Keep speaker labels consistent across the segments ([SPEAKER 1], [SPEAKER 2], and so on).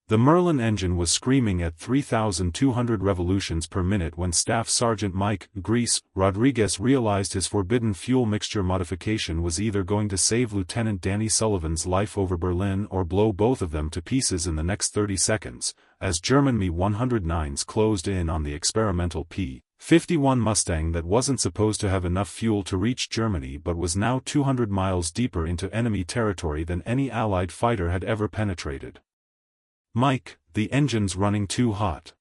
[SPEAKER 1] The Merlin engine was screaming at 3,200 revolutions per minute when Staff Sergeant Mike "Grease" Rodriguez realized his forbidden fuel mixture modification was either going to save Lieutenant Danny Sullivan's life over Berlin or blow both of them to pieces in the next 30 seconds, as German Me-109s closed in on the experimental P-51 Mustang that wasn't supposed to have enough fuel to reach Germany but was now 200 miles deeper into enemy territory than any Allied fighter had ever penetrated. "Mike, the engine's running too hot."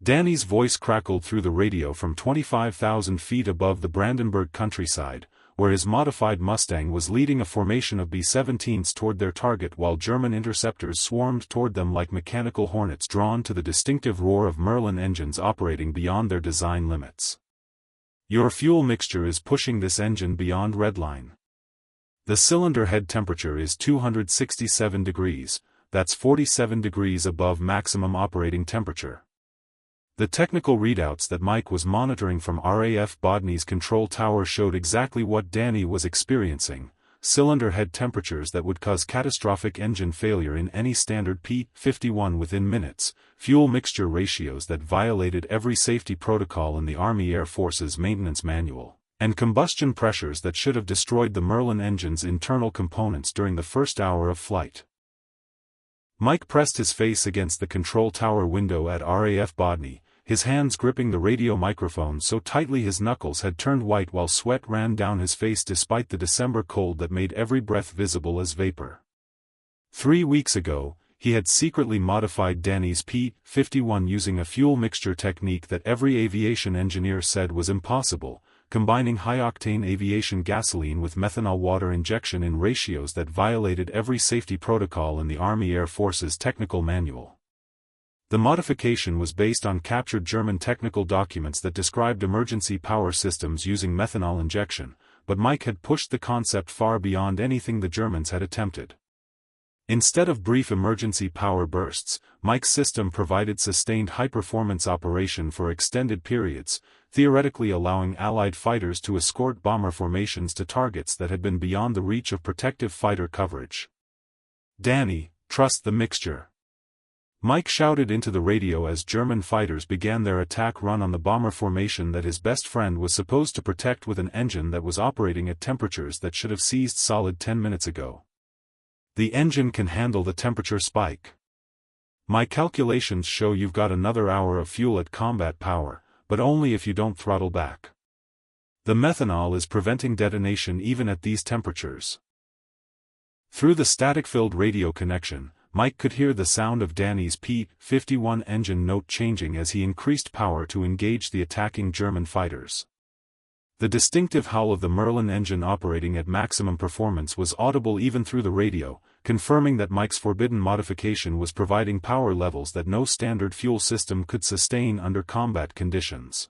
[SPEAKER 1] Danny's voice crackled through the radio from 25,000 feet above the Brandenburg countryside, where his modified Mustang was leading a formation of B-17s toward their target while German interceptors swarmed toward them like mechanical hornets drawn to the distinctive roar of Merlin engines operating beyond their design limits. "Your fuel mixture is pushing this engine beyond redline. The cylinder head temperature is 267 degrees. That's 47 degrees above maximum operating temperature." The technical readouts that Mike was monitoring from RAF Bodny's control tower showed exactly what Danny was experiencing: cylinder head temperatures that would cause catastrophic engine failure in any standard P-51 within minutes, fuel mixture ratios that violated every safety protocol in the Army Air Force's maintenance manual, and combustion pressures that should have destroyed the Merlin engine's internal components during the first hour of flight. Mike pressed his face against the control tower window at RAF Bodny, his hands gripping the radio microphone so tightly his knuckles had turned white while sweat ran down his face despite the December cold that made every breath visible as vapor. 3 weeks ago, he had secretly modified Danny's P-51 using a fuel mixture technique that every aviation engineer said was impossible, combining high-octane aviation gasoline with methanol water injection in ratios that violated every safety protocol in the Army Air Force's technical manual. The modification was based on captured German technical documents that described emergency power systems using methanol injection, but Mike had pushed the concept far beyond anything the Germans had attempted. Instead of brief emergency power bursts, Mike's system provided sustained high-performance operation for extended periods, theoretically allowing Allied fighters to escort bomber formations to targets that had been beyond the reach of protective fighter coverage. "Danny, trust the mixture," Mike shouted into the radio as German fighters began their attack run on the bomber formation that his best friend was supposed to protect with an engine that was operating at temperatures that should have ceased solid 10 minutes ago. "The engine can handle the temperature spike. My calculations show you've got another hour of fuel at combat power, but only if you don't throttle back. The methanol is preventing detonation even at these temperatures." Through the static-filled radio connection, Mike could hear the sound of Danny's P-51 engine note changing as he increased power to engage the attacking German fighters. The distinctive howl of the Merlin engine operating at maximum performance was audible even through the radio, confirming that Mike's forbidden modification was providing power levels that no standard fuel system could sustain under combat conditions.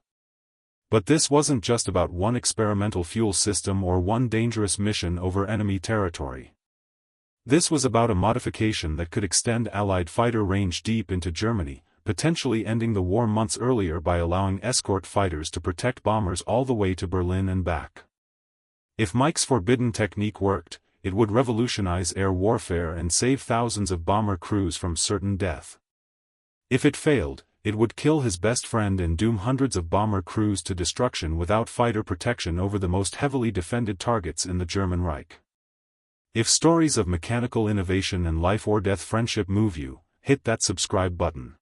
[SPEAKER 1] But this wasn't just about one experimental fuel system or one dangerous mission over enemy territory. This was about a modification that could extend Allied fighter range deep into Germany, potentially ending the war months earlier by allowing escort fighters to protect bombers all the way to Berlin and back. If Mike's forbidden technique worked, it would revolutionize air warfare and save thousands of bomber crews from certain death. If it failed, it would kill his best friend and doom hundreds of bomber crews to destruction without fighter protection over the most heavily defended targets in the German Reich. If stories of mechanical innovation and life-or-death friendship move you, hit that subscribe button.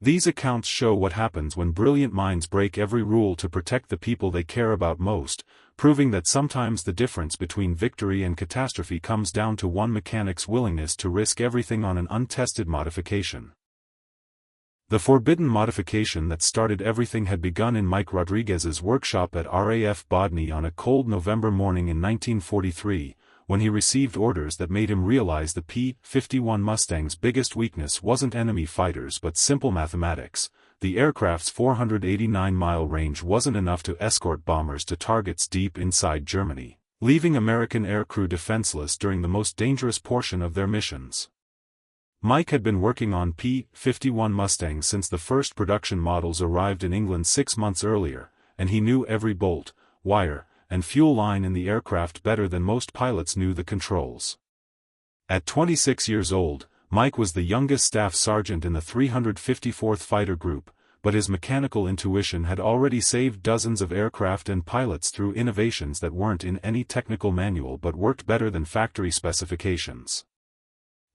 [SPEAKER 1] These accounts show what happens when brilliant minds break every rule to protect the people they care about most, proving that sometimes the difference between victory and catastrophe comes down to one mechanic's willingness to risk everything on an untested modification. The forbidden modification that started everything had begun in Mike Rodriguez's workshop at RAF Bodny on a cold November morning in 1943, when he received orders that made him realize the P-51 Mustang's biggest weakness wasn't enemy fighters but simple mathematics. The aircraft's 489-mile range wasn't enough to escort bombers to targets deep inside Germany, leaving American aircrew defenseless during the most dangerous portion of their missions. Mike had been working on P-51 Mustangs since the first production models arrived in England 6 months earlier, and he knew every bolt, wire, and fuel line in the aircraft better than most pilots knew the controls. At 26 years old, Mike was the youngest staff sergeant in the 354th Fighter Group, but his mechanical intuition had already saved dozens of aircraft and pilots through innovations that weren't in any technical manual but worked better than factory specifications.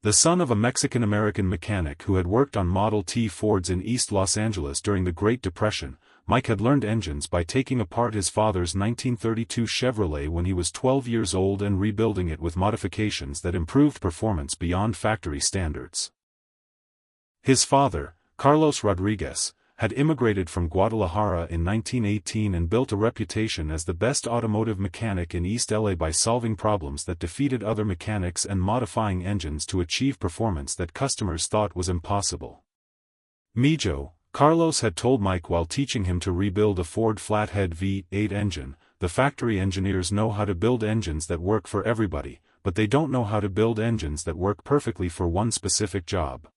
[SPEAKER 1] The son of a Mexican-American mechanic who had worked on Model T Fords in East Los Angeles during the Great Depression, Mike had learned engines by taking apart his father's 1932 Chevrolet when he was 12 years old and rebuilding it with modifications that improved performance beyond factory standards. His father, Carlos Rodriguez, had immigrated from Guadalajara in 1918 and built a reputation as the best automotive mechanic in East LA by solving problems that defeated other mechanics and modifying engines to achieve performance that customers thought was impossible. Mijo, Carlos had told Mike while teaching him to rebuild a Ford flathead V8 engine, "The factory engineers know how to build engines that work for everybody, but they don't know how to build engines that work perfectly for one specific job.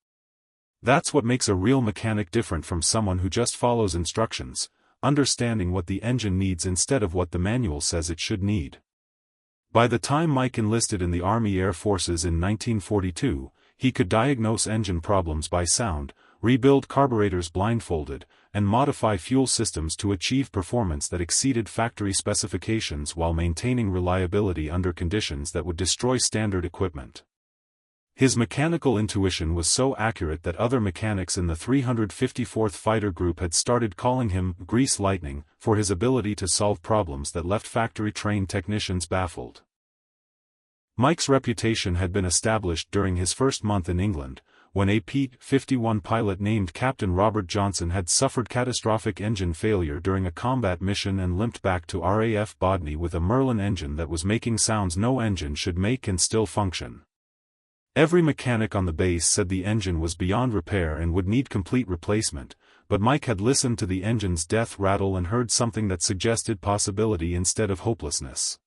[SPEAKER 1] That's what makes a real mechanic different from someone who just follows instructions, understanding what the engine needs instead of what the manual says it should need." By the time Mike enlisted in the Army Air Forces in 1942, he could diagnose engine problems by sound, rebuild carburetors blindfolded, and modify fuel systems to achieve performance that exceeded factory specifications while maintaining reliability under conditions that would destroy standard equipment. His mechanical intuition was so accurate that other mechanics in the 354th Fighter Group had started calling him "Grease Lightning" for his ability to solve problems that left factory-trained technicians baffled. Mike's reputation had been established during his first month in England, when a P-51 pilot named Captain Robert Johnson had suffered catastrophic engine failure during a combat mission and limped back to RAF Bodney with a Merlin engine that was making sounds no engine should make and still function. Every mechanic on the base said the engine was beyond repair and would need complete replacement, but Mike had listened to the engine's death rattle and heard something that suggested possibility instead of hopelessness.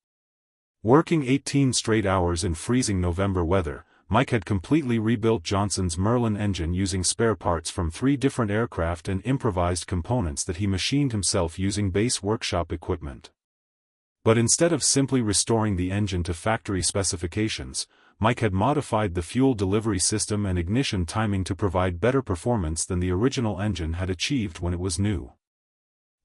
[SPEAKER 1] Working 18 straight hours in freezing November weather, Mike had completely rebuilt Johnson's Merlin engine using spare parts from 3 different aircraft and improvised components that he machined himself using base workshop equipment. But instead of simply restoring the engine to factory specifications, Mike had modified the fuel delivery system and ignition timing to provide better performance than the original engine had achieved when it was new.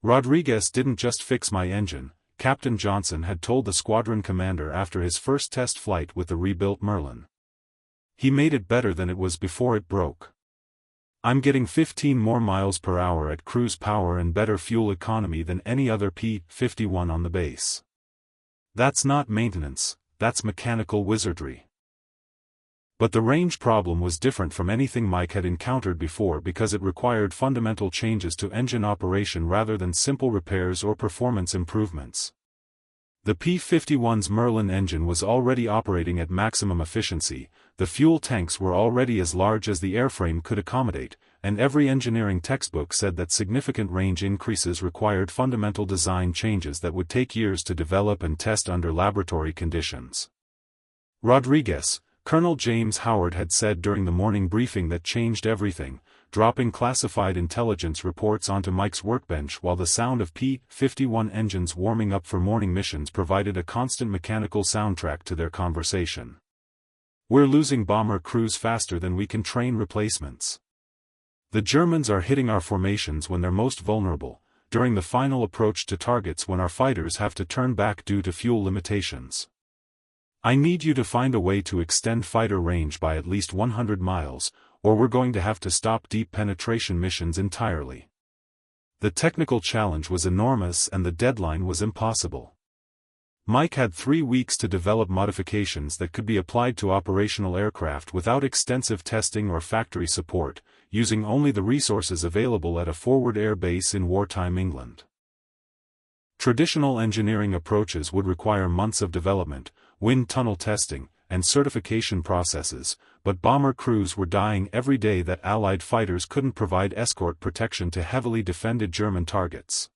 [SPEAKER 1] "Rodriguez didn't just fix my engine," Captain Johnson had told the squadron commander after his first test flight with the rebuilt Merlin. "He made it better than it was before it broke. I'm getting 15 more miles per hour at cruise power and better fuel economy than any other P-51 on the base. That's not maintenance, that's mechanical wizardry." But the range problem was different from anything Mike had encountered before because it required fundamental changes to engine operation rather than simple repairs or performance improvements. The P-51's Merlin engine was already operating at maximum efficiency, the fuel tanks were already as large as the airframe could accommodate, and every engineering textbook said that significant range increases required fundamental design changes that would take years to develop and test under laboratory conditions. Rodriguez, Colonel James Howard had said during the morning briefing that changed everything, dropping classified intelligence reports onto Mike's workbench while the sound of P-51 engines warming up for morning missions provided a constant mechanical soundtrack to their conversation. "We're losing bomber crews faster than we can train replacements. The Germans are hitting our formations when they're most vulnerable, during the final approach to targets when our fighters have to turn back due to fuel limitations. I need you to find a way to extend fighter range by at least 100 miles, or we're going to have to stop deep penetration missions entirely." The technical challenge was enormous and the deadline was impossible. Mike had 3 weeks to develop modifications that could be applied to operational aircraft without extensive testing or factory support, using only the resources available at a forward air base in wartime England. Traditional engineering approaches would require months of development, wind tunnel testing, and certification processes, but bomber crews were dying every day that Allied fighters couldn't provide escort protection to heavily defended German targets.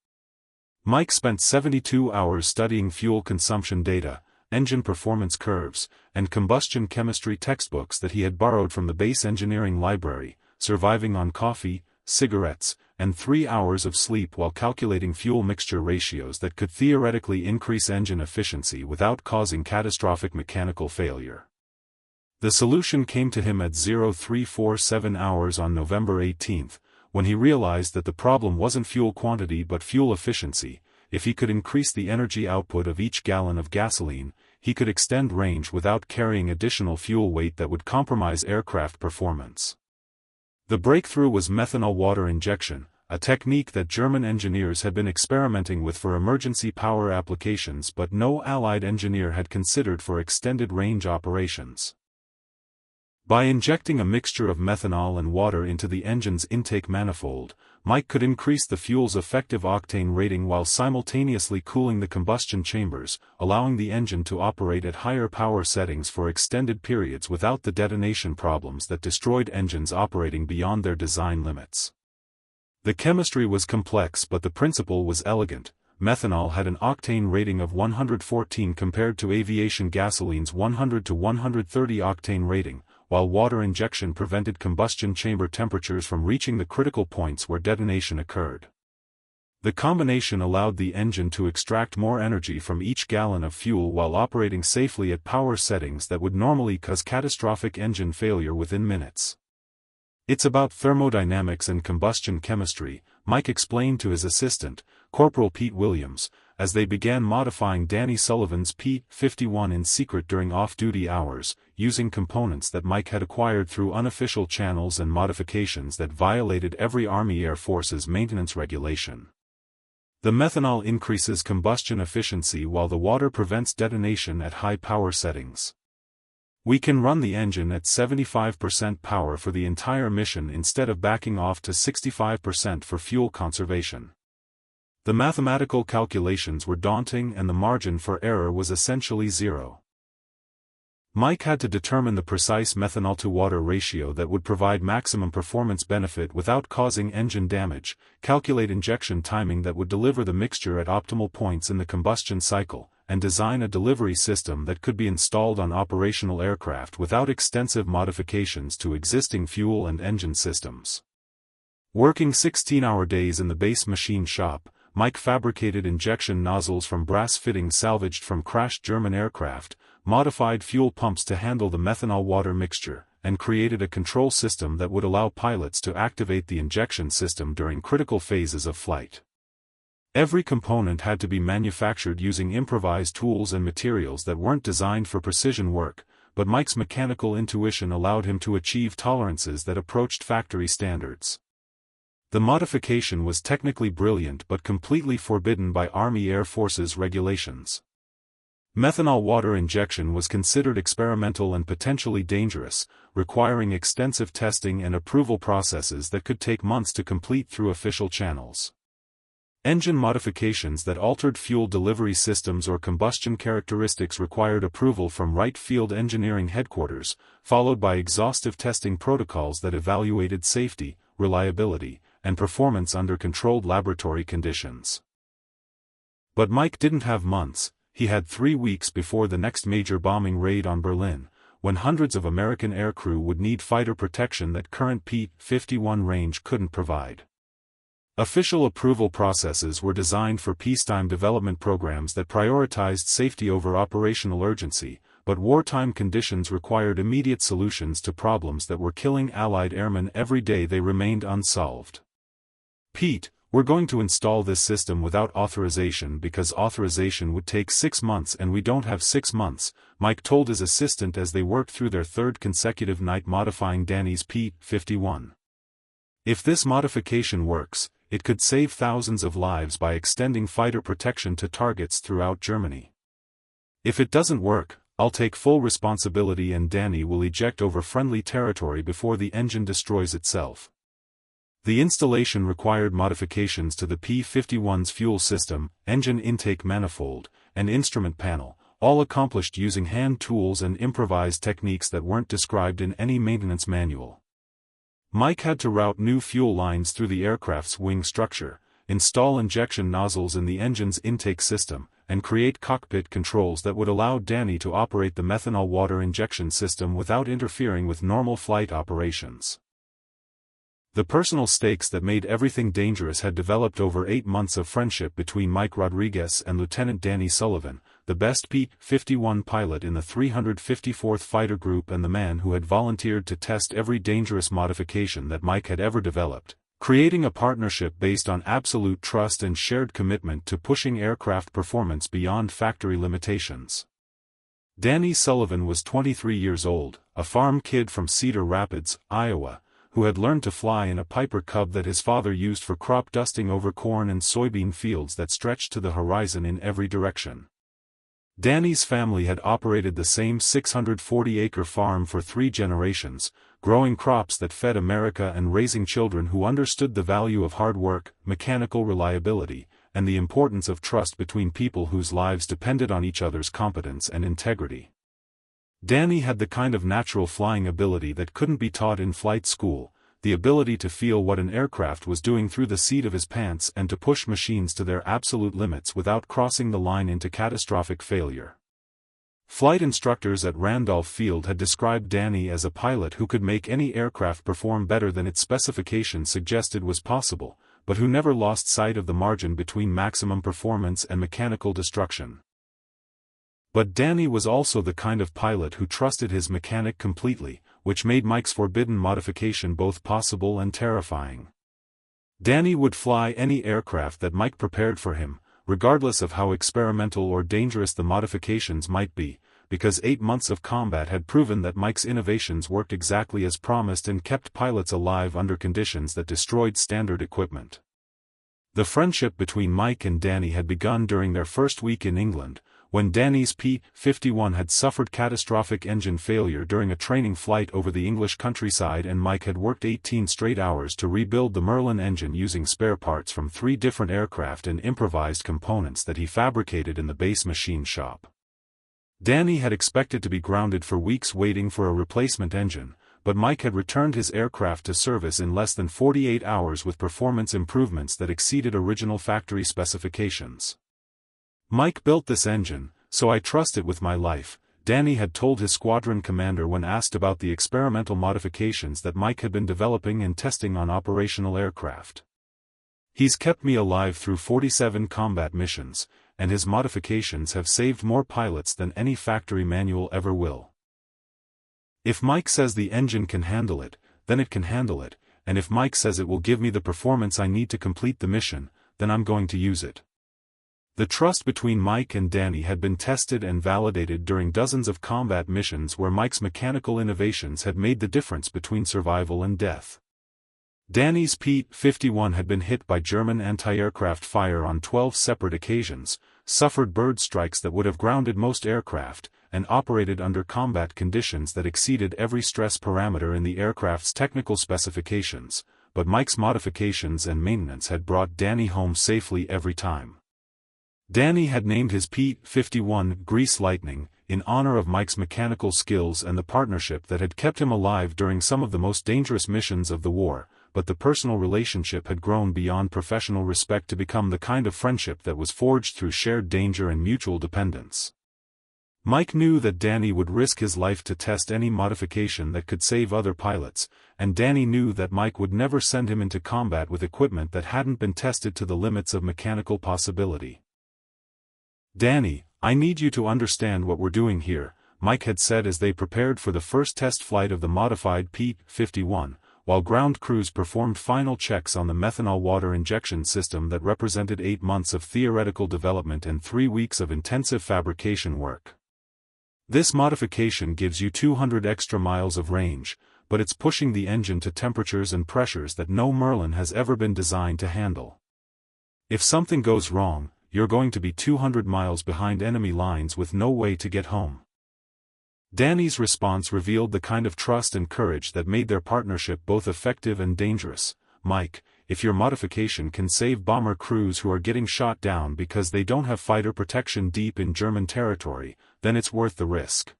[SPEAKER 1] Mike spent 72 hours studying fuel consumption data, engine performance curves, and combustion chemistry textbooks that he had borrowed from the base engineering library, surviving on coffee, cigarettes, and 3 hours of sleep while calculating fuel mixture ratios that could theoretically increase engine efficiency without causing catastrophic mechanical failure. The solution came to him at 0347 hours on November 18, when he realized that the problem wasn't fuel quantity but fuel efficiency. If he could increase the energy output of each gallon of gasoline, he could extend range without carrying additional fuel weight that would compromise aircraft performance. The breakthrough was methanol water injection, a technique that German engineers had been experimenting with for emergency power applications but no Allied engineer had considered for extended range operations. By injecting a mixture of methanol and water into the engine's intake manifold, Mike could increase the fuel's effective octane rating while simultaneously cooling the combustion chambers, allowing the engine to operate at higher power settings for extended periods without the detonation problems that destroyed engines operating beyond their design limits. The chemistry was complex but the principle was elegant. Methanol had an octane rating of 114 compared to aviation gasoline's 100 to 130 octane rating, while water injection prevented combustion chamber temperatures from reaching the critical points where detonation occurred. The combination allowed the engine to extract more energy from each gallon of fuel while operating safely at power settings that would normally cause catastrophic engine failure within minutes. "It's about thermodynamics and combustion chemistry," Mike explained to his assistant, Corporal Pete Williams, as they began modifying Danny Sullivan's P-51 in secret during off-duty hours, using components that Mike had acquired through unofficial channels and modifications that violated every Army Air Force's maintenance regulation. The methanol increases combustion efficiency while the water prevents detonation at high power settings. We can run the engine at 75% power for the entire mission instead of backing off to 65% for fuel conservation. The mathematical calculations were daunting and the margin for error was essentially zero. Mike had to determine the precise methanol-to-water ratio that would provide maximum performance benefit without causing engine damage, calculate injection timing that would deliver the mixture at optimal points in the combustion cycle, and design a delivery system that could be installed on operational aircraft without extensive modifications to existing fuel and engine systems. Working 16-hour days in the base machine shop, Mike fabricated injection nozzles from brass fittings salvaged from crashed German aircraft, modified fuel pumps to handle the methanol-water mixture, and created a control system that would allow pilots to activate the injection system during critical phases of flight. Every component had to be manufactured using improvised tools and materials that weren't designed for precision work, but Mike's mechanical intuition allowed him to achieve tolerances that approached factory standards. The modification was technically brilliant but completely forbidden by Army Air Force's regulations. Methanol water injection was considered experimental and potentially dangerous, requiring extensive testing and approval processes that could take months to complete through official channels. Engine modifications that altered fuel delivery systems or combustion characteristics required approval from Wright Field Engineering Headquarters, followed by exhaustive testing protocols that evaluated safety, reliability, and performance under controlled laboratory conditions. But Mike didn't have months, he had 3 weeks before the next major bombing raid on Berlin, when hundreds of American aircrew would need fighter protection that current P-51 range couldn't provide. Official approval processes were designed for peacetime development programs that prioritized safety over operational urgency, but wartime conditions required immediate solutions to problems that were killing Allied airmen every day. They remained unsolved. "Pete, we're going to install this system without authorization because authorization would take 6 months and we don't have 6 months, Mike told his assistant as they worked through their third consecutive night modifying Danny's P-51. "If this modification works, it could save thousands of lives by extending fighter protection to targets throughout Germany. If it doesn't work, I'll take full responsibility and Danny will eject over friendly territory before the engine destroys itself." The installation required modifications to the P-51's fuel system, engine intake manifold, and instrument panel, all accomplished using hand tools and improvised techniques that weren't described in any maintenance manual. Mike had to route new fuel lines through the aircraft's wing structure, install injection nozzles in the engine's intake system, and create cockpit controls that would allow Danny to operate the methanol water injection system without interfering with normal flight operations. The personal stakes that made everything dangerous had developed over 8 months of friendship between Mike Rodriguez and Lieutenant Danny Sullivan, the best P-51 pilot in the 354th Fighter Group and the man who had volunteered to test every dangerous modification that Mike had ever developed, creating a partnership based on absolute trust and shared commitment to pushing aircraft performance beyond factory limitations. Danny Sullivan was 23 years old, a farm kid from Cedar Rapids, Iowa, who had learned to fly in a Piper Cub that his father used for crop dusting over corn and soybean fields that stretched to the horizon in every direction. Danny's family had operated the same 640-acre farm for 3 generations, growing crops that fed America and raising children who understood the value of hard work, mechanical reliability, and the importance of trust between people whose lives depended on each other's competence and integrity. Danny had the kind of natural flying ability that couldn't be taught in flight school, the ability to feel what an aircraft was doing through the seat of his pants and to push machines to their absolute limits without crossing the line into catastrophic failure. Flight instructors at Randolph Field had described Danny as a pilot who could make any aircraft perform better than its specifications suggested was possible, but who never lost sight of the margin between maximum performance and mechanical destruction. But Danny was also the kind of pilot who trusted his mechanic completely, which made Mike's forbidden modification both possible and terrifying. Danny would fly any aircraft that Mike prepared for him, regardless of how experimental or dangerous the modifications might be, because 8 months of combat had proven that Mike's innovations worked exactly as promised and kept pilots alive under conditions that destroyed standard equipment. The friendship between Mike and Danny had begun during their first week in England, when Danny's P-51 had suffered catastrophic engine failure during a training flight over the English countryside, and Mike had worked 18 straight hours to rebuild the Merlin engine using spare parts from 3 different aircraft and improvised components that he fabricated in the base machine shop. Danny had expected to be grounded for weeks waiting for a replacement engine, but Mike had returned his aircraft to service in less than 48 hours with performance improvements that exceeded original factory specifications. "Mike built this engine, so I trust it with my life," Danny had told his squadron commander when asked about the experimental modifications that Mike had been developing and testing on operational aircraft. "He's kept me alive through 47 combat missions, and his modifications have saved more pilots than any factory manual ever will. If Mike says the engine can handle it, then it can handle it, and if Mike says it will give me the performance I need to complete the mission, then I'm going to use it." The trust between Mike and Danny had been tested and validated during dozens of combat missions where Mike's mechanical innovations had made the difference between survival and death. Danny's P-51 had been hit by German anti-aircraft fire on 12 separate occasions, suffered bird strikes that would have grounded most aircraft, and operated under combat conditions that exceeded every stress parameter in the aircraft's technical specifications, but Mike's modifications and maintenance had brought Danny home safely every time. Danny had named his P-51 Grease Lightning, in honor of Mike's mechanical skills and the partnership that had kept him alive during some of the most dangerous missions of the war, but the personal relationship had grown beyond professional respect to become the kind of friendship that was forged through shared danger and mutual dependence. Mike knew that Danny would risk his life to test any modification that could save other pilots, and Danny knew that Mike would never send him into combat with equipment that hadn't been tested to the limits of mechanical possibility. "Danny, I need you to understand what we're doing here," Mike had said as they prepared for the first test flight of the modified P-51, while ground crews performed final checks on the methanol water injection system that represented 8 months of theoretical development and 3 weeks of intensive fabrication work. "This modification gives you 200 extra miles of range, but it's pushing the engine to temperatures and pressures that no Merlin has ever been designed to handle. If something goes wrong, you're going to be 200 miles behind enemy lines with no way to get home." Danny's response revealed the kind of trust and courage that made their partnership both effective and dangerous. "Mike, if your modification can save bomber crews who are getting shot down because they don't have fighter protection deep in German territory, then it's worth the risk.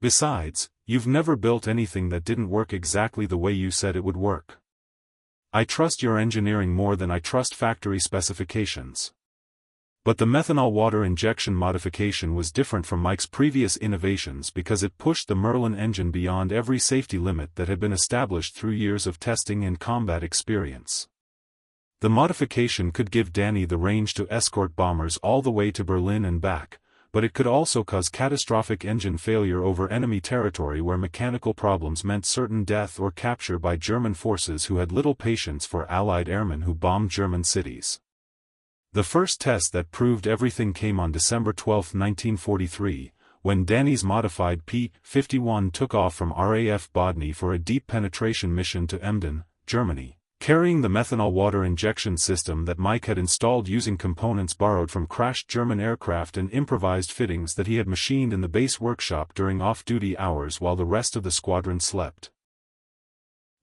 [SPEAKER 1] Besides, you've never built anything that didn't work exactly the way you said it would work. I trust your engineering more than I trust factory specifications." But the methanol water injection modification was different from Mike's previous innovations because it pushed the Merlin engine beyond every safety limit that had been established through years of testing and combat experience. The modification could give Danny the range to escort bombers all the way to Berlin and back, but it could also cause catastrophic engine failure over enemy territory where mechanical problems meant certain death or capture by German forces who had little patience for Allied airmen who bombed German cities. The first test that proved everything came on December 12, 1943, when Danny's modified P-51 took off from RAF Bodny for a deep penetration mission to Emden, Germany, carrying the methanol water injection system that Mike had installed using components borrowed from crashed German aircraft and improvised fittings that he had machined in the base workshop during off-duty hours while the rest of the squadron slept.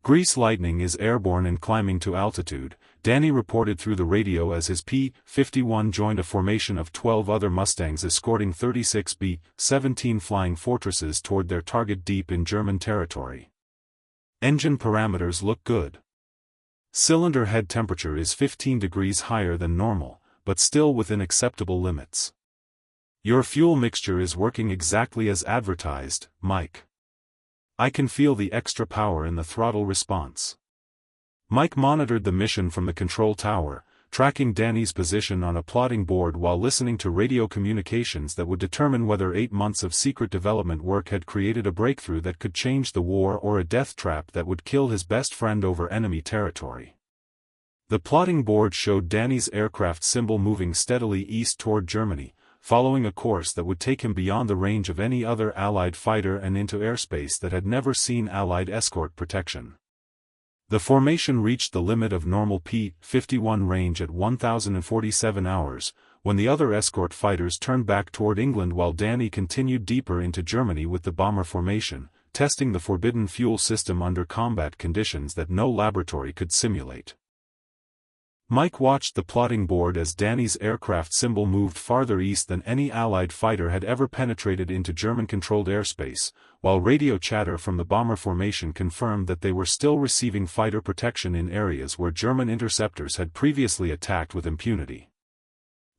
[SPEAKER 1] Grease lightning is airborne and climbing to altitude, Danny reported through the radio as his P-51 joined a formation of 12 other Mustangs escorting 36 B-17 Flying Fortresses toward their target deep in German territory. Engine parameters look good. Cylinder head temperature is 15 degrees higher than normal, but still within acceptable limits. Your fuel mixture is working exactly as advertised, Mike. I can feel the extra power in the throttle response. Mike monitored the mission from the control tower, tracking Danny's position on a plotting board while listening to radio communications that would determine whether 8 months of secret development work had created a breakthrough that could change the war or a death trap that would kill his best friend over enemy territory. The plotting board showed Danny's aircraft symbol moving steadily east toward Germany, following a course that would take him beyond the range of any other Allied fighter and into airspace that had never seen Allied escort protection. The formation reached the limit of normal P-51 range at 1,047 hours, when the other escort fighters turned back toward England while Danny continued deeper into Germany with the bomber formation, testing the forbidden fuel system under combat conditions that no laboratory could simulate. Mike watched the plotting board as Danny's aircraft symbol moved farther east than any Allied fighter had ever penetrated into German-controlled airspace, while radio chatter from the bomber formation confirmed that they were still receiving fighter protection in areas where German interceptors had previously attacked with impunity.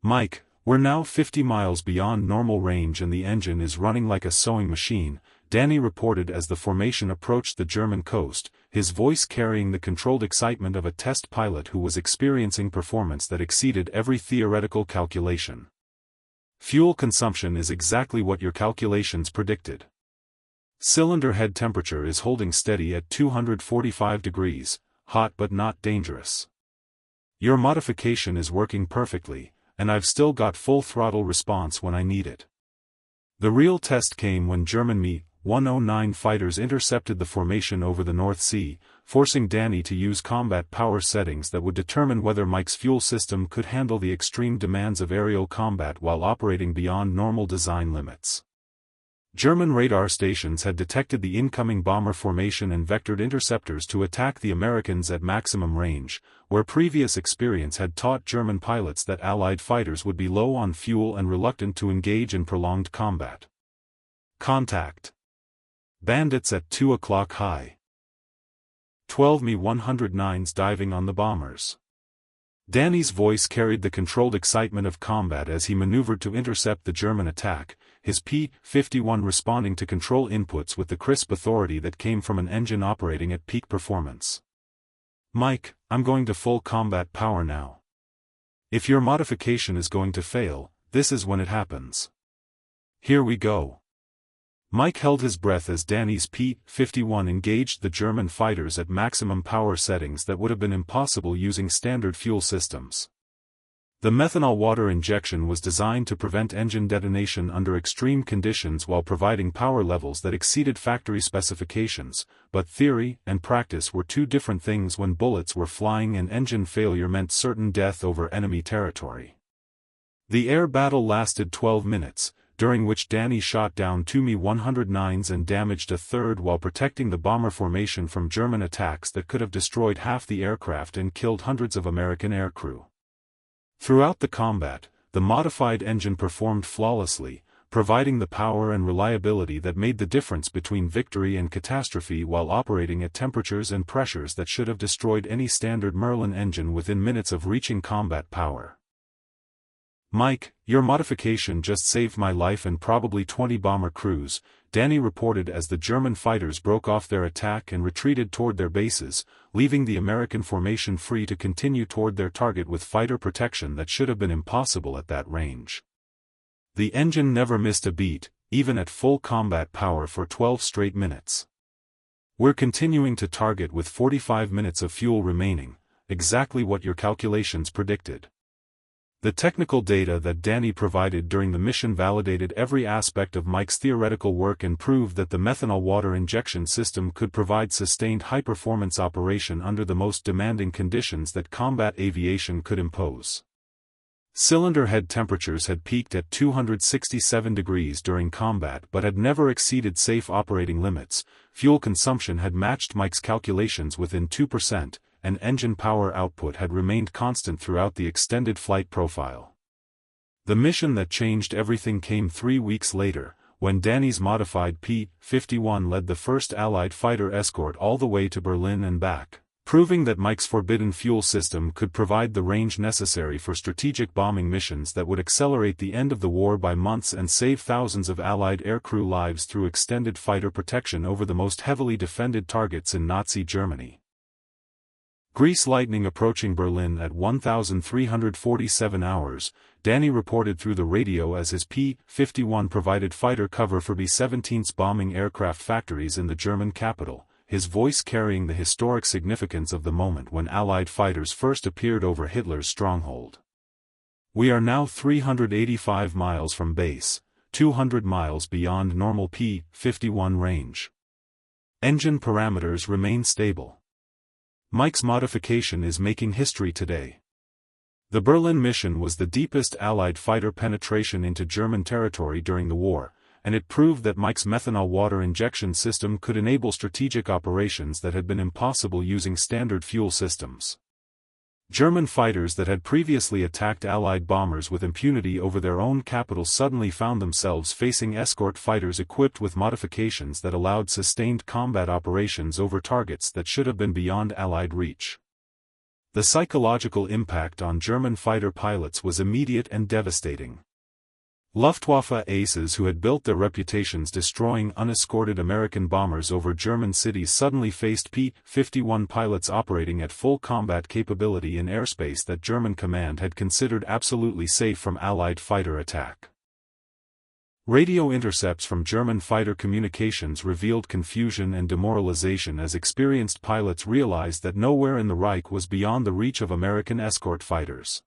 [SPEAKER 1] Mike, we're now 50 miles beyond normal range and the engine is running like a sewing machine, Danny reported as the formation approached the German coast, his voice carrying the controlled excitement of a test pilot who was experiencing performance that exceeded every theoretical calculation. Fuel consumption is exactly what your calculations predicted. Cylinder head temperature is holding steady at 245 degrees, hot but not dangerous. Your modification is working perfectly, and I've still got full throttle response when I need it. The real test came when German Me-109 fighters intercepted the formation over the North Sea, forcing Danny to use combat power settings that would determine whether Mike's fuel system could handle the extreme demands of aerial combat while operating beyond normal design limits. German radar stations had detected the incoming bomber formation and vectored interceptors to attack the Americans at maximum range, where previous experience had taught German pilots that Allied fighters would be low on fuel and reluctant to engage in prolonged combat. Contact. Bandits at 2 o'clock high. 12 Me-109s diving on the bombers. Danny's voice carried the controlled excitement of combat as he maneuvered to intercept the German attack, his P-51 responding to control inputs with the crisp authority that came from an engine operating at peak performance. Mike, I'm going to full combat power now. If your modification is going to fail, this is when it happens. Here we go. Mike held his breath as Danny's P-51 engaged the German fighters at maximum power settings that would have been impossible using standard fuel systems. The methanol water injection was designed to prevent engine detonation under extreme conditions while providing power levels that exceeded factory specifications, but theory and practice were two different things when bullets were flying and engine failure meant certain death over enemy territory. The air battle lasted 12 minutes, during which Danny shot down 2 Me-109s and damaged a third while protecting the bomber formation from German attacks that could have destroyed half the aircraft and killed hundreds of American aircrew. Throughout the combat, the modified engine performed flawlessly, providing the power and reliability that made the difference between victory and catastrophe while operating at temperatures and pressures that should have destroyed any standard Merlin engine within minutes of reaching combat power. Mike, your modification just saved my life and probably 20 bomber crews, Danny reported as the German fighters broke off their attack and retreated toward their bases, leaving the American formation free to continue toward their target with fighter protection that should have been impossible at that range. The engine never missed a beat, even at full combat power for 12 straight minutes. We're continuing to target with 45 minutes of fuel remaining, exactly what your calculations predicted. The technical data that Danny provided during the mission validated every aspect of Mike's theoretical work and proved that the methanol water injection system could provide sustained high-performance operation under the most demanding conditions that combat aviation could impose. Cylinder head temperatures had peaked at 267 degrees during combat but had never exceeded safe operating limits. Fuel consumption had matched Mike's calculations within 2%, and engine power output had remained constant throughout the extended flight profile. The mission that changed everything came 3 weeks later, when Danny's modified P-51 led the first Allied fighter escort all the way to Berlin and back, proving that Mike's forbidden fuel system could provide the range necessary for strategic bombing missions that would accelerate the end of the war by months and save thousands of Allied aircrew lives through extended fighter protection over the most heavily defended targets in Nazi Germany. Grease lightning approaching Berlin at 1,347 hours, Danny reported through the radio as his P-51 provided fighter cover for B-17's bombing aircraft factories in the German capital, his voice carrying the historic significance of the moment when Allied fighters first appeared over Hitler's stronghold. We are now 385 miles from base, 200 miles beyond normal P-51 range. Engine parameters remain stable. Mike's modification is making history today. The Berlin mission was the deepest Allied fighter penetration into German territory during the war, and it proved that Mike's methanol water injection system could enable strategic operations that had been impossible using standard fuel systems. German fighters that had previously attacked Allied bombers with impunity over their own capital suddenly found themselves facing escort fighters equipped with modifications that allowed sustained combat operations over targets that should have been beyond Allied reach. The psychological impact on German fighter pilots was immediate and devastating. Luftwaffe aces who had built their reputations destroying unescorted American bombers over German cities suddenly faced P-51 pilots operating at full combat capability in airspace that German command had considered absolutely safe from Allied fighter attack. Radio intercepts from German fighter communications revealed confusion and demoralization as experienced pilots realized that nowhere in the Reich was beyond the reach of American escort fighters.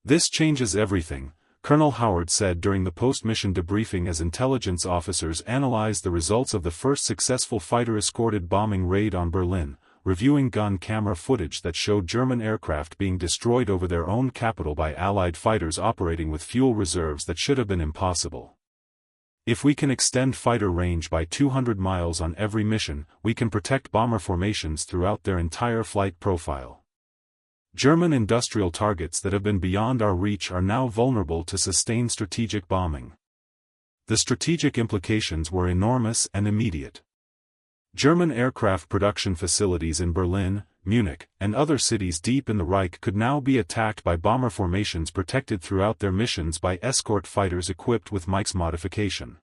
[SPEAKER 1] "This changes everything," Colonel Howard said during the post-mission debriefing as intelligence officers analyzed the results of the first successful fighter-escorted bombing raid on Berlin, reviewing gun camera footage that showed German aircraft being destroyed over their own capital by Allied fighters operating with fuel reserves that should have been impossible. "If we can extend fighter range by 200 miles on every mission, we can protect bomber formations throughout their entire flight profile. German industrial targets that have been beyond our reach are now vulnerable to sustained strategic bombing." The strategic implications were enormous and immediate. German aircraft production facilities in Berlin, Munich, and other cities deep in the Reich could now be attacked by bomber formations protected throughout their missions by escort fighters equipped with Mike's modification.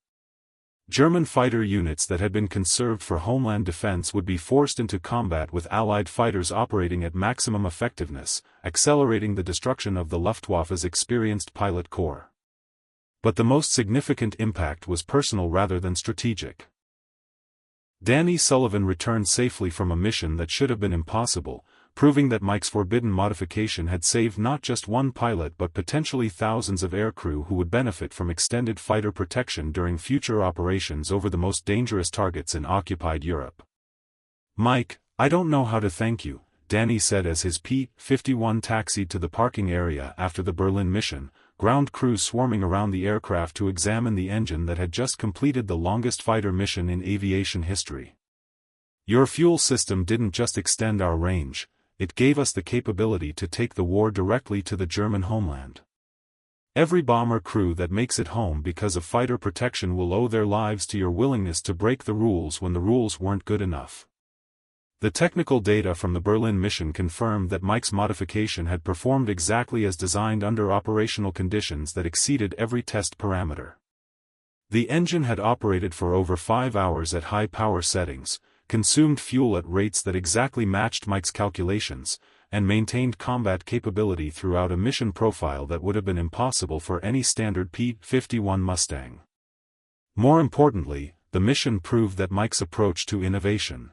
[SPEAKER 1] German fighter units that had been conserved for homeland defense would be forced into combat with Allied fighters operating at maximum effectiveness, accelerating the destruction of the Luftwaffe's experienced pilot corps. But the most significant impact was personal rather than strategic. Danny Sullivan returned safely from a mission that should have been impossible, proving that Mike's forbidden modification had saved not just one pilot but potentially thousands of aircrew who would benefit from extended fighter protection during future operations over the most dangerous targets in occupied Europe. "Mike, I don't know how to thank you," Danny said as his P-51 taxied to the parking area after the Berlin mission, ground crews swarming around the aircraft to examine the engine that had just completed the longest fighter mission in aviation history. "Your fuel system didn't just extend our range, it gave us the capability to take the war directly to the German homeland. Every bomber crew that makes it home because of fighter protection will owe their lives to your willingness to break the rules when the rules weren't good enough." The technical data from the Berlin mission confirmed that Mike's modification had performed exactly as designed under operational conditions that exceeded every test parameter. The engine had operated for over 5 hours at high power settings, consumed fuel at rates that exactly matched Mike's calculations, and maintained combat capability throughout a mission profile that would have been impossible for any standard P-51 Mustang. More importantly, the mission proved that Mike's approach to innovation,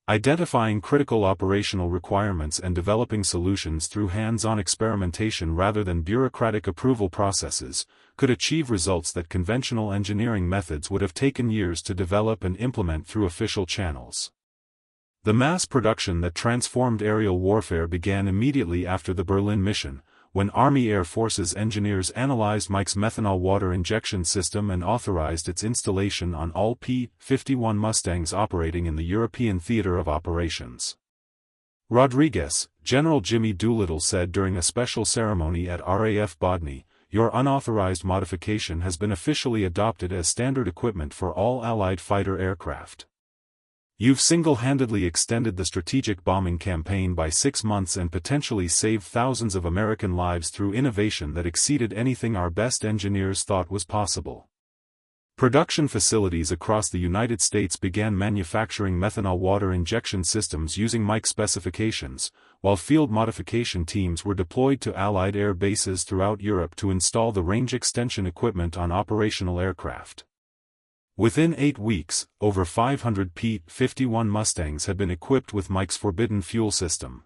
[SPEAKER 1] identifying critical operational requirements and developing solutions through hands-on experimentation rather than bureaucratic approval processes, could achieve results that conventional engineering methods would have taken years to develop and implement through official channels. The mass production that transformed aerial warfare began immediately after the Berlin mission, when Army Air Forces engineers analyzed Mike's methanol water injection system and authorized its installation on all P-51 Mustangs operating in the European theater of operations. Rodriguez, General Jimmy Doolittle said during a special ceremony at RAF Bodny, "Your unauthorized modification has been officially adopted as standard equipment for all Allied fighter aircraft. You've single-handedly extended the strategic bombing campaign by 6 months and potentially saved thousands of American lives through innovation that exceeded anything our best engineers thought was possible." Production facilities across the United States began manufacturing methanol water injection systems using Mike specifications, while field modification teams were deployed to Allied air bases throughout Europe to install the range extension equipment on operational aircraft. Within 8 weeks, over 500 P-51 Mustangs had been equipped with Mike's forbidden fuel system.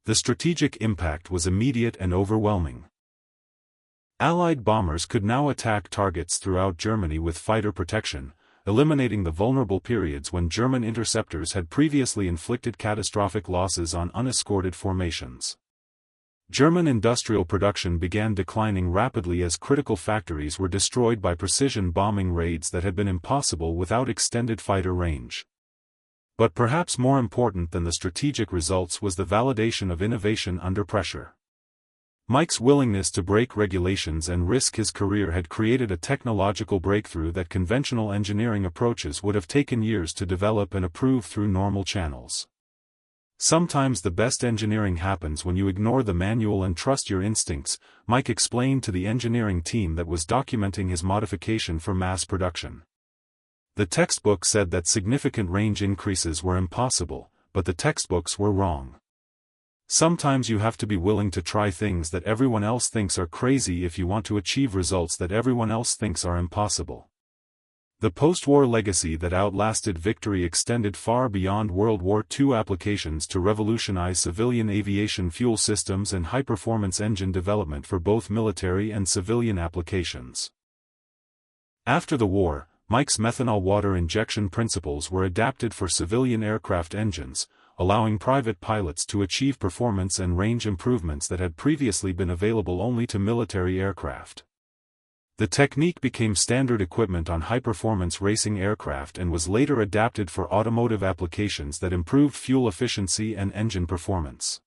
[SPEAKER 1] The strategic impact was immediate and overwhelming. Allied bombers could now attack targets throughout Germany with fighter protection, eliminating the vulnerable periods when German interceptors had previously inflicted catastrophic losses on unescorted formations. German industrial production began declining rapidly as critical factories were destroyed by precision bombing raids that had been impossible without extended fighter range. But perhaps more important than the strategic results was the validation of innovation under pressure. Mike's willingness to break regulations and risk his career had created a technological breakthrough that conventional engineering approaches would have taken years to develop and approve through normal channels. "Sometimes the best engineering happens when you ignore the manual and trust your instincts," Mike explained to the engineering team that was documenting his modification for mass production. The textbook said that significant range increases were impossible, but the textbooks were wrong. Sometimes you have to be willing to try things that everyone else thinks are crazy if you want to achieve results that everyone else thinks are impossible. The post-war legacy that outlasted victory extended far beyond World War II applications to revolutionize civilian aviation fuel systems and high-performance engine development for both military and civilian applications. After the war, Mike's methanol water injection principles were adapted for civilian aircraft engines, allowing private pilots to achieve performance and range improvements that had previously been available only to military aircraft. The technique became standard equipment on high-performance racing aircraft and was later adapted for automotive applications that improved fuel efficiency and engine performance.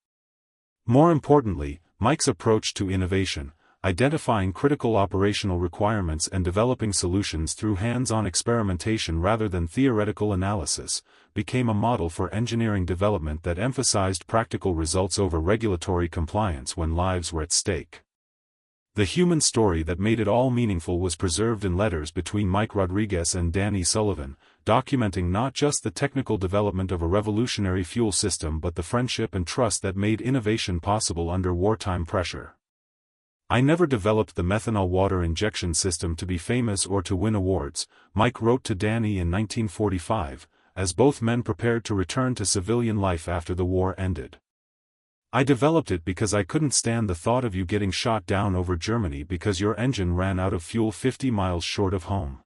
[SPEAKER 1] More importantly, Mike's approach to innovation, identifying critical operational requirements and developing solutions through hands-on experimentation rather than theoretical analysis, became a model for engineering development that emphasized practical results over regulatory compliance when lives were at stake. The human story that made it all meaningful was preserved in letters between Mike Rodriguez and Danny Sullivan, documenting not just the technical development of a revolutionary fuel system but the friendship and trust that made innovation possible under wartime pressure. "I never developed the methanol water injection system to be famous or to win awards," Mike wrote to Danny in 1945, as both men prepared to return to civilian life after the war ended. "I developed it because I couldn't stand the thought of you getting shot down over Germany because your engine ran out of fuel 50 miles short of home.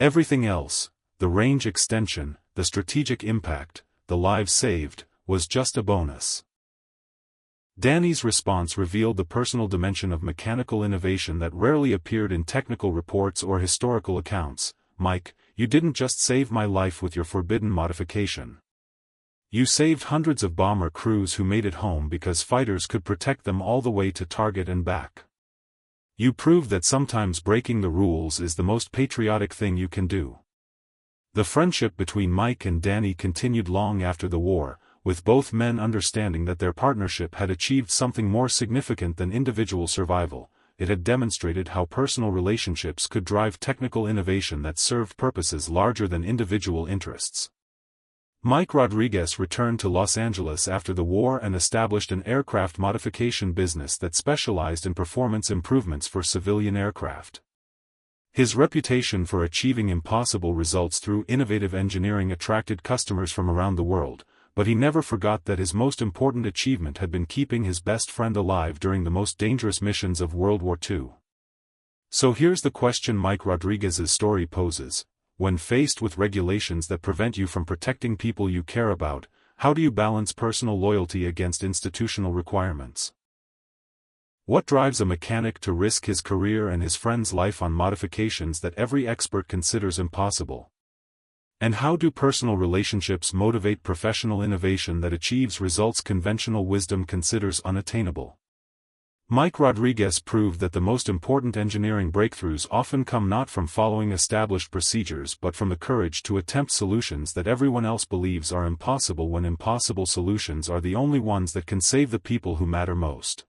[SPEAKER 1] Everything else, the range extension, the strategic impact, the lives saved, was just a bonus." Danny's response revealed the personal dimension of mechanical innovation that rarely appeared in technical reports or historical accounts. "Mike, you didn't just save my life with your forbidden modification. You saved hundreds of bomber crews who made it home because fighters could protect them all the way to target and back. You proved that sometimes breaking the rules is the most patriotic thing you can do." The friendship between Mike and Danny continued long after the war, with both men understanding that their partnership had achieved something more significant than individual survival. It had demonstrated how personal relationships could drive technical innovation that served purposes larger than individual interests. Mike Rodriguez returned to Los Angeles after the war and established an aircraft modification business that specialized in performance improvements for civilian aircraft. His reputation for achieving impossible results through innovative engineering attracted customers from around the world, but he never forgot that his most important achievement had been keeping his best friend alive during the most dangerous missions of World War II. So here's the question Mike Rodriguez's story poses. When faced with regulations that prevent you from protecting people you care about, how do you balance personal loyalty against institutional requirements? What drives a mechanic to risk his career and his friend's life on modifications that every expert considers impossible? And how do personal relationships motivate professional innovation that achieves results conventional wisdom considers unattainable? Mike Rodriguez proved that the most important engineering breakthroughs often come not from following established procedures but from the courage to attempt solutions that everyone else believes are impossible when impossible solutions are the only ones that can save the people who matter most.